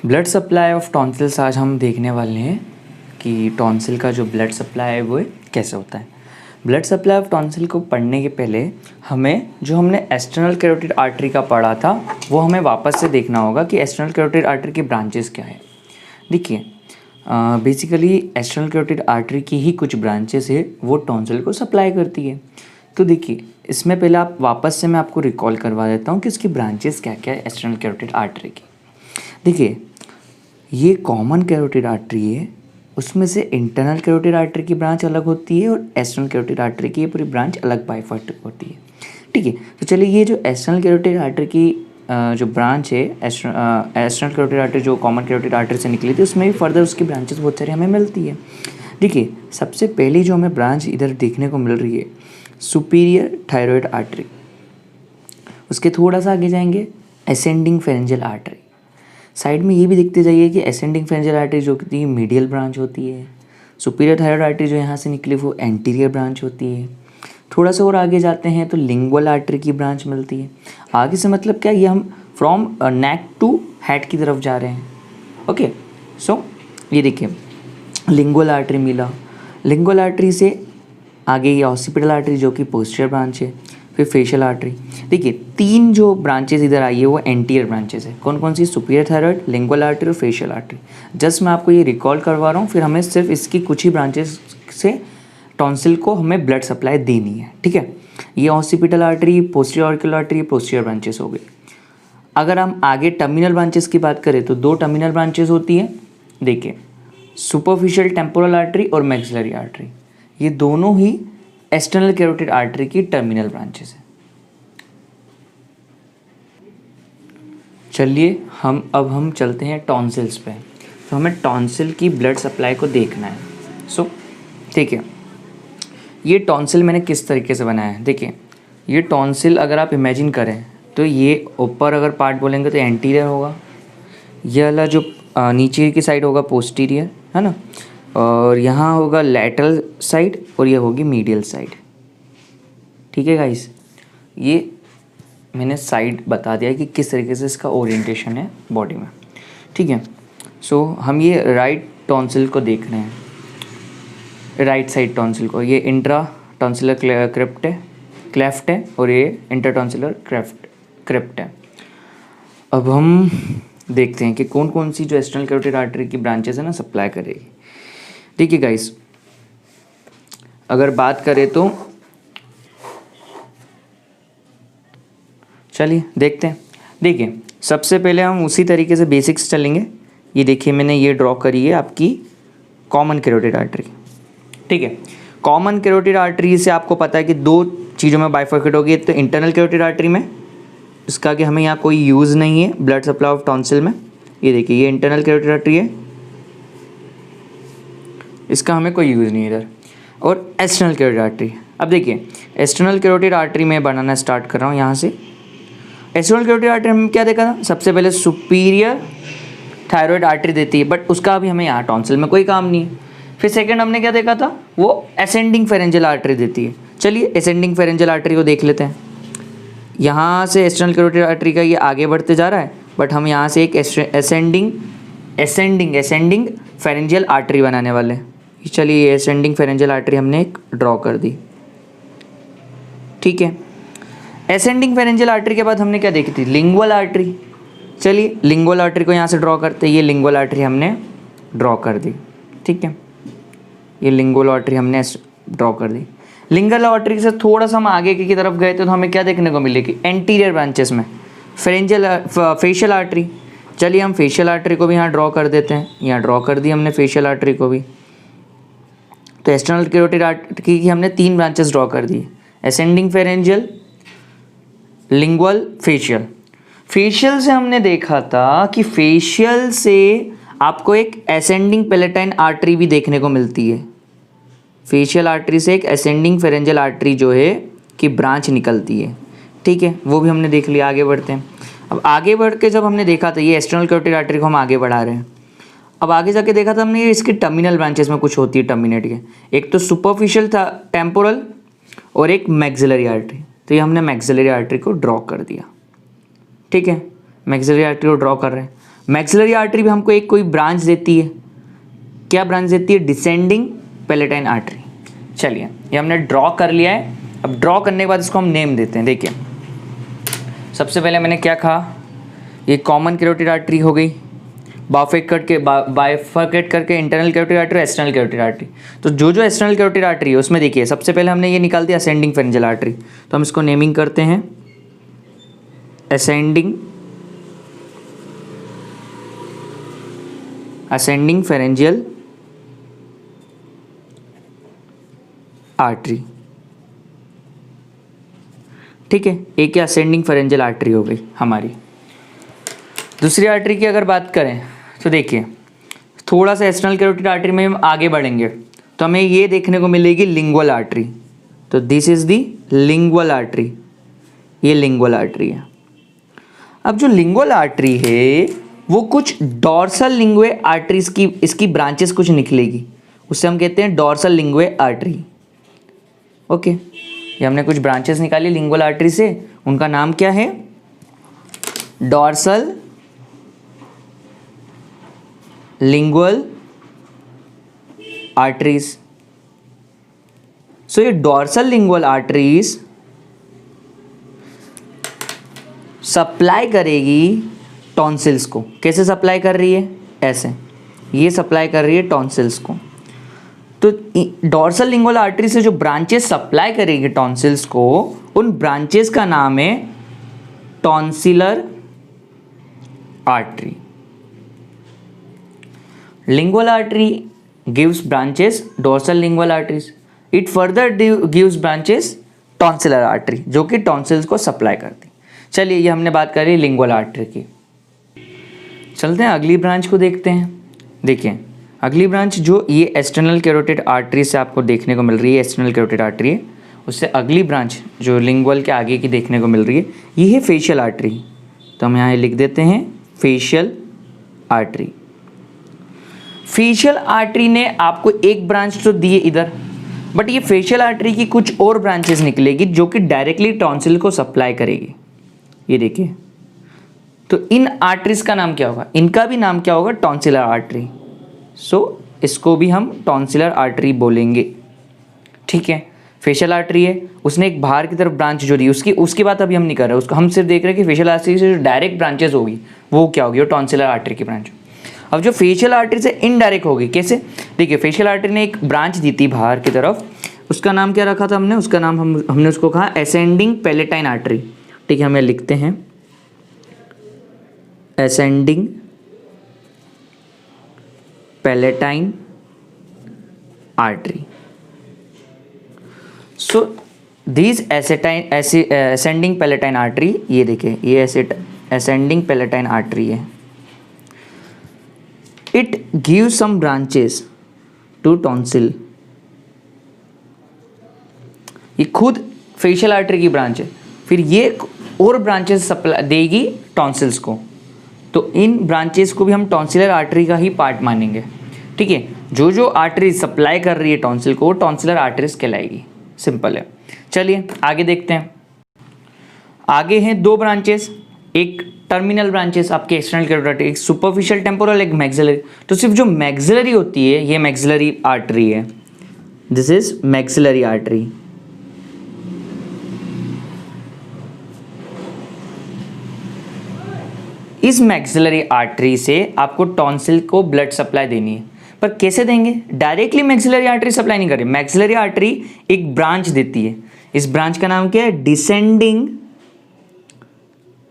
Blood supply of tonsils आज हम देखने वाले हैं कि टॉन्सिल का जो ब्लड सप्लाई है वो कैसे होता है। ब्लड सप्लाई ऑफ टॉन्सिल को पढ़ने के पहले हमें जो हमने एक्सटर्नल कैरोटिड आर्टरी का पढ़ा था वो हमें वापस से देखना होगा कि एक्सटर्नल कैरोटिड आर्टरी के ब्रांचेस क्या है। देखिए बेसिकली एक्सटर्नल कैरोटिड आर्टरी की ही कुछ ब्रांचेस है वो टॉन्सिल को सप्लाई करती है। तो देखिए इसमें पहले आप वापस से मैं आपको रिकॉल करवा देता हूँ कि उसकी ब्रांचेस क्या क्या है एक्सटर्नल कैरोटिड आर्टरी की। देखिए ये कॉमन कैरोटिड आर्टरी है, उसमें से इंटरनल कैरोटिड आर्टरी की ब्रांच अलग होती है और एक्सटर्नल कैरोटिड आर्टरी की पूरी ब्रांच अलग बाइफर्ट होती है। ठीक है, तो चलिए ये जो एक्सटर्नल कैरोटिड आर्टरी की जो ब्रांच है एक्सटर्नल कैरोटिड आर्टरी जो कॉमन कैरोटिड आर्टरी से निकली थी उसमें भी फर्दर उसकी ब्रांचेस बहुत सारी हमें मिलती है। देखिए सबसे पहली जो हमें ब्रांच इधर देखने को मिल रही है सुपीरियर थायराइड आर्टरी, उसके थोड़ा सा आगे जाएंगे असेंडिंग फेरेंजियल आर्टरी। साइड में ये भी देखते जाइए कि असेंडिंग फेरेंजियल आर्टरी जो कि मीडियल ब्रांच होती है, सुपीरियर थायराइड आर्टरी जो यहाँ से निकली वो एंटीरियर ब्रांच होती है। थोड़ा सा और आगे जाते हैं तो लिंगुअल आर्टरी की ब्रांच मिलती है। आगे से मतलब क्या, ये हम फ्रॉम नेक टू हेड की तरफ जा रहे हैं। ओके सो ये देखिए लिंगुअल आर्टरी मिला, लिंगुअल आर्टरी से आगे ये ऑसिपिटल आर्टरी जो कि पोस्टीरियर ब्रांच है, फिर फेशियल आर्टरी। देखिए तीन जो ब्रांचेस इधर आई है वो एंटीरियर ब्रांचेस है। कौन कौन सी? सुपीरियर थायराइड, लिंगुअल आर्टरी और फेशियल आर्टरी। जस्ट मैं आपको ये रिकॉल करवा रहा हूँ, फिर हमें सिर्फ इसकी कुछ ही ब्रांचेस से टॉन्सिल को हमें ब्लड सप्लाई देनी है। ठीक है, ये occipital artery, posterior auricular artery, posterior branches हो गई। अगर हम आगे टर्मिनल ब्रांचेस की बात करें तो दो टर्मिनल ब्रांचेस होती हैं। देखिए सुपरफिशियल टेम्पोरल आर्टरी और मैक्सिलरी आर्टरी, ये दोनों ही एक्सटर्नल कैरोटिड आर्टरी की टर्मिनल ब्रांचेस है। चलिए हम चलते हैं टॉन्सिल्स पे। तो हमें टॉन्सिल की ब्लड सप्लाई को देखना है। सो ठीक है, ये टॉन्सिल मैंने किस तरीके से बनाया है। देखिए ये टॉन्सिल अगर आप इमेजिन करें तो ये ऊपर अगर पार्ट बोलेंगे तो एंटीरियर होगा, ये वाला जो नीचे की साइड होगा पोस्टीरियर, है ना, और यहाँ होगा लैटरल साइड और ये होगी मीडियल साइड। ठीक है गाइस, ये मैंने साइड बता दिया कि किस तरीके से इसका ओरिएंटेशन है बॉडी में। ठीक है, सो हम ये राइट टॉन्सिल को देख रहे हैं, राइट साइड टॉन्सिल को। ये इंट्रा टॉन्सिलर क्लेफ्ट है और ये इंटर टॉन्सिलर क्रेप्ट है। अब हम देखते हैं कि कौन कौन सी जो एक्सटर्नल कैरोटिड आर्टरी की ब्रांचेस है ना सप्लाई करेगी। देखिए गाइस अगर बात करें तो चलिए देखते हैं। देखिए सबसे पहले हम उसी तरीके से बेसिक्स चलेंगे। ये देखिए मैंने ये ड्रॉ करी है आपकी कॉमन कैरोटिड आर्टरी। ठीक है, कॉमन कैरोटिड आर्टरी से आपको पता है कि दो चीज़ों में बाइफर्केट होगी। तो इंटरनल कैरोटिड आर्टरी में इसका कि हमें यहाँ कोई यूज़ नहीं है ब्लड सप्लाई ऑफ टॉन्सिल में। ये देखिए ये इंटरनल कैरोटिड आर्टरी है, इसका हमें कोई यूज़ नहीं है इधर। और एक्सटर्नल कैरोटिड आर्टरी, अब देखिए एक्सटर्नल कैरोटिड आर्टरी में बनाना स्टार्ट कर रहा हूँ यहाँ से। एक्सटर्नल कैरोटिड आर्टरी में क्या देखा था, सबसे पहले सुपीरियर थायराइड आर्टरी देती है, बट उसका अभी हमें यहाँ टॉन्सिल में कोई काम नहीं है। फिर सेकंड हमने क्या देखा था, वो असेंडिंग फेरेंजियल आर्टरी देती है। चलिए असेंडिंग फेरेंजियल आर्टरी को देख लेते हैं। यहाँ से एक्सटर्नल कैरोटिड आर्टरी का ये आगे बढ़ते जा रहा है, बट हम यहाँ से एक असेंडिंग फेरेंजियल आर्टरी बनाने वाले हैं। चलिए ये असेंडिंग फेरेंजियल आर्टरी हमने एक ड्रॉ कर दी। ठीक है, असेंडिंग फेरेंजियल आर्टरी के बाद हमने क्या देखी थी, लिंगुअल आर्टरी। चलिए लिंगुअल आर्टरी को यहाँ से ड्रॉ करते हैं। ये लिंगुअल आर्टरी हमने ड्रॉ कर दी। ठीक है, ये लिंगुअल आर्टरी हमने ड्रॉ कर दी। लिंगुअल आर्टरी से थोड़ा सा हम आगे की तरफ गए तो हमें क्या देखने को मिलेगी, एंटीरियर ब्रांचेस में फेशियल आर्टरी। चलिए हम फेशियल आर्टरी को भी यहाँ ड्रॉ कर देते हैं। यहाँ ड्रॉ कर दी हमने फेशियल आर्टरी को भी। तो एक्सटर्नल कैरोटिड आर्टरी की हमने तीन ब्रांचेस ड्रॉ कर दी, ascending pharyngeal, lingual, facial. Facial से हमने देखा था कि फेशियल से आपको एक असेंडिंग पैलेटाइन आर्टरी भी देखने को मिलती है। फेशियल आर्टरी से एक असेंडिंग फेरेंजियल आर्टरी जो है कि ब्रांच निकलती है। ठीक है, वो भी हमने देख लिया। आगे बढ़ते हैं। अब आगे बढ़ के जब हमने देखा था ये एक्सटर्नल कैरोटिड आर्टरी को हम आगे बढ़ा रहे हैं। अब आगे जाके देखा था हमने ये इसकी टर्मिनल ब्रांचेस में कुछ होती है टर्मिनेट के, एक तो सुपरफिशियल था टेम्पोरल और एक मैक्सिलरी आर्टरी। तो ये हमने मैक्सिलरी आर्टरी को ड्रॉ कर दिया। ठीक है, मैक्सिलरी आर्टरी को ड्रॉ कर रहे हैं। मैक्सिलरी आर्टरी भी हमको एक कोई ब्रांच देती है, क्या ब्रांच देती है? Descending palatine artery. चलिए ये हमने ड्रॉ कर लिया है। अब ड्रॉ करने के बाद इसको हम नेम देते हैं। देखिए सबसे पहले मैंने क्या कहा, ये कॉमन कैरोटिड आर्टरी हो गई, बाइफरकेट करके internal carotid artery, external carotid artery. तो जो जो एक्सटर्नल कैरोटिड आर्टरी है उसमें देखिए सबसे पहले हमने ये निकाल दिया असेंडिंग फेरेंजियल आर्टरी, तो हम इसको नेमिंग करते हैं असेंडिंग फेरेंजियल आर्टरी। ठीक है, एक ही असेंडिंग फेरेंजियल आर्टरी हो गई हमारी। दूसरी आर्टरी की अगर बात करें तो देखिए थोड़ा सा एक्सटर्नल कैरोटिड आर्टरी में हम आगे बढ़ेंगे तो हमें ये देखने को मिलेगी लिंगुअल आर्टरी। तो this is the lingual artery, ये लिंगुअल आर्टरी है। अब जो लिंगुअल आर्टरी है वो कुछ डॉर्सल लिंगुए आर्टरीज की इसकी ब्रांचेस कुछ निकलेगी, उससे हम कहते हैं डॉर्सल लिंगुए आर्टरी। ओके, ये हमने कुछ ब्रांचेस निकाली लिंगुअल आर्टरी से, उनका नाम क्या है? Dorsal lingual arteries. सो ये डॉर्सल लिंगुअल आर्टरीज सप्लाई करेगी टॉन्सिल्स को। कैसे सप्लाई कर रही है? ऐसे, ये सप्लाई कर रही है टॉन्सिल्स को। तो डॉर्सल लिंगुअल आर्टरी से जो ब्रांचेस सप्लाई करेगी टॉन्सिल्स को, उन ब्रांचेस का नाम है tonsillar artery. Lingual artery gives branches dorsal lingual arteries, it further gives branches tonsillar artery जो कि टॉन्सिल्स को सप्लाई करती। चलिए ये हमने बात करी लिंगुअल आर्टरी की। चलते हैं अगली ब्रांच को देखते हैं। देखिए अगली ब्रांच जो ये एक्सटर्नल कैरोटिड आर्टरी से आपको देखने को मिल रही है, एक्सटर्नल कैरोटिड आर्टरी है, उससे अगली ब्रांच जो लिंगुअल के आगे की देखने को मिल रही है ये है फेशियल आर्टरी। तो हम यहाँ लिख देते हैं फेशियल आर्टरी। फेशियल आर्टरी ने आपको एक ब्रांच तो दी है इधर, बट ये फेशियल आर्टरी की कुछ और ब्रांचेस निकलेगी जो कि डायरेक्टली टॉन्सिल को सप्लाई करेगी। ये देखिए, तो इन आर्टरीज का नाम क्या होगा? इनका भी नाम क्या होगा? Tonsillar artery. सो इसको भी हम टॉन्सिलर आर्टरी बोलेंगे। ठीक है, फेशियल आर्टरी है, उसने एक बाहर की तरफ ब्रांच जो दी, उसकी बात अभी हम नहीं कर रहे, उसको हम सिर्फ देख रहे हैं कि फेशियल आर्टरी से जो डायरेक्ट ब्रांचेस होगी वो क्या होगी? वो टॉन्सिलर आर्टरी की ब्रांच। अब जो फेशियल आर्टरी से इनडायरेक्ट होगी, कैसे? देखिए फेशियल आर्टरी ने एक ब्रांच दी थी बाहर की तरफ, उसका नाम क्या रखा था हमने? उसका नाम हमने उसको कहा असेंडिंग पैलेटाइन आर्टरी। ठीक है, हमें लिखते हैं ascending palatine artery. So this ascending palatine artery, ये देखिए ये असेंडिंग पैलेटाइन आर्टरी है, it gives some branches to tonsil. ये खुद फेशियल आर्टरी की ब्रांच है, फिर ये और ब्रांचेस सप्लाई देगी टॉन्सिल्स को, तो इन ब्रांचेस को भी हम टॉन्सिलर आर्टरी का ही पार्ट मानेंगे। ठीक है, जो जो आर्टरी सप्लाई कर रही है टॉन्सिल को वो टॉन्सिलर आर्टरीज कहलाएगी। सिंपल है। चलिए आगे देखते हैं। आगे हैं दो ब्रांचेस, एक टर्मिनल ब्रांचेस आपके एक्सटर्नल कैरोटिड आर्टरी, एक सुपरफिशियल टेम्पोरल, एक मैक्सिलरी। तो सिर्फ जो मैक्सिलरी होती है ये मैक्सिलरी आर्टरी है, दिस इज मैक्सिलरी आर्टरी। इस मैक्सिलरी आर्टरी से आपको टॉन्सिल को ब्लड सप्लाई देनी है, पर कैसे देंगे? डायरेक्टली मैक्सिलरी आर्टरी सप्लाई नहीं कर रही, मैक्सिलरी आर्टरी एक ब्रांच देती है। इस ब्रांच का नाम क्या है?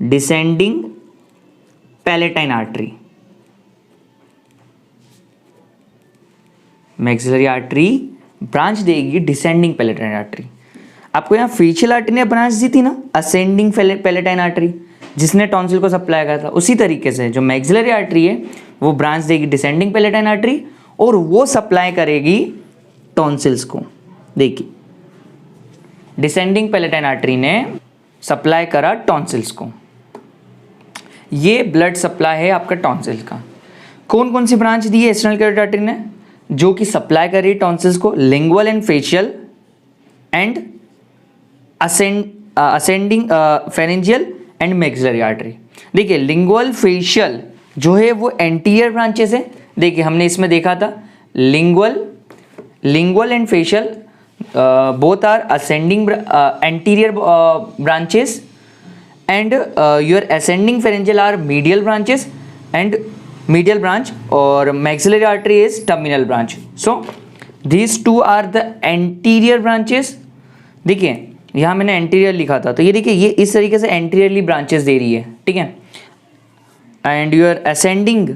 Descending palatine artery. Maxillary artery branch देगी डिसेंडिंग पैलेटाइन आर्टरी। आपको यहाँ फेशियल आर्टरी ने ब्रांच दी थी ना असेंडिंग पैलेटाइन आर्टरी, जिसने टॉन्सिल को सप्लाई करा था। उसी तरीके से जो मैक्सिलरी आर्टरी है वो ब्रांच देगी डिसेंडिंग पैलेटाइन आर्टरी और वो सप्लाई करेगी टॉन्सिल्स को। देखिए डिसेंडिंग पैलेटाइन आर्टरी ने सप्लाई करा टॉन्सिल्स को, ये ब्लड सप्लाई है आपका टॉन्सिल का। कौन कौन सी ब्रांच दी है एक्सटर्नल कैरोटिड आर्टरी ने जो कि सप्लाई कर रही है टॉन्सिल्स को? Lingual and facial and ascending pharyngeal and maxillary artery. देखिए लिंगुअल, फेशियल जो है वो एंटीरियर ब्रांचेस है। देखिए हमने इसमें देखा था lingual and facial both are ascending anterior branches and your ascending pharyngeal are medial branches and medial branch or maxillary artery is terminal branch. So these two are the anterior branches. देखिए यहाँ मैंने anterior लिखा था, तो ये देखिए ये इस तरीके से anteriorly branches दे रही है, ठीक है। and your ascending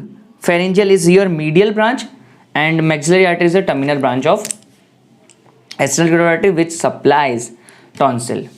pharyngeal is your medial branch and maxillary artery is the terminal branch of external carotid artery which supplies tonsil.